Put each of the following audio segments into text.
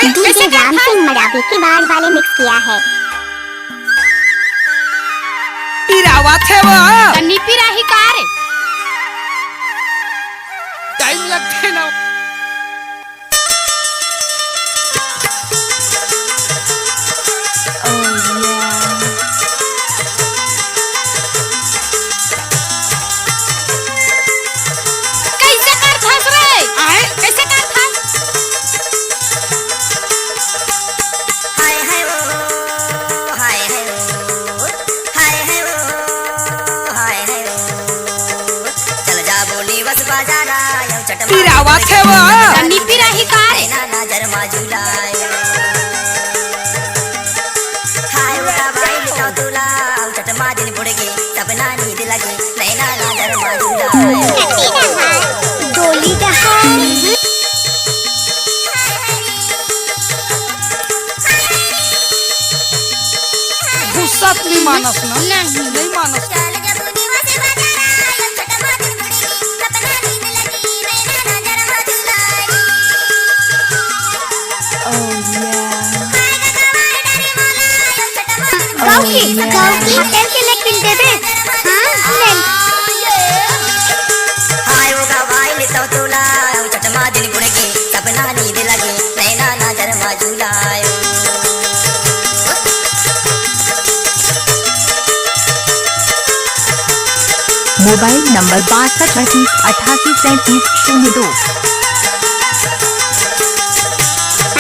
DJ Ram Singh Maravi के बार वाले mix किया है। पिरावत है वो कन्नी पिराही कार टाइम लगते ना। कैसे कर थस रे आए कैसे कर थस हाय हाय ओ हाय हाय ओ हाय हाय ओ हाय हाय ओ चल जा बोली बस बाजारा यो चटमा पिरावत है वो कन्नी पिराही कार ना नजर माजुलाय हाय उड़ा भाई लिखा तुला चटमा दिन बुड़गे सपना नींद लगे नैना नजर माजुलाय डोली का हाल गुस्सा नहीं मानस ना नहीं मानस। चल जा बोली बस बाजारा यो चटमा दिन बुड़गे सपना नींद लगी नैना नजर माजुलाय गाँव की होटल के लेकिन दे दे हाँ हाय वो गवाई लेता तुला चटमा दिन बुड़गे सपना नींद लगे नैना नजर माजुलाय mobile number 6238883702।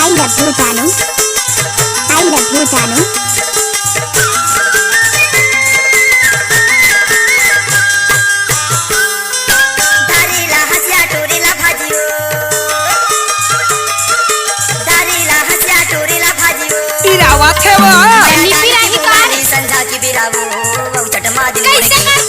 I love you जानू आई लव यू जानू दारीला हसिया टोरीला भाजियो दारीला हसिया टोरीला भाजियो पिरावत है वो कन्नी पिराही कार संझा की बिरावो चटमा दिन कैसे कर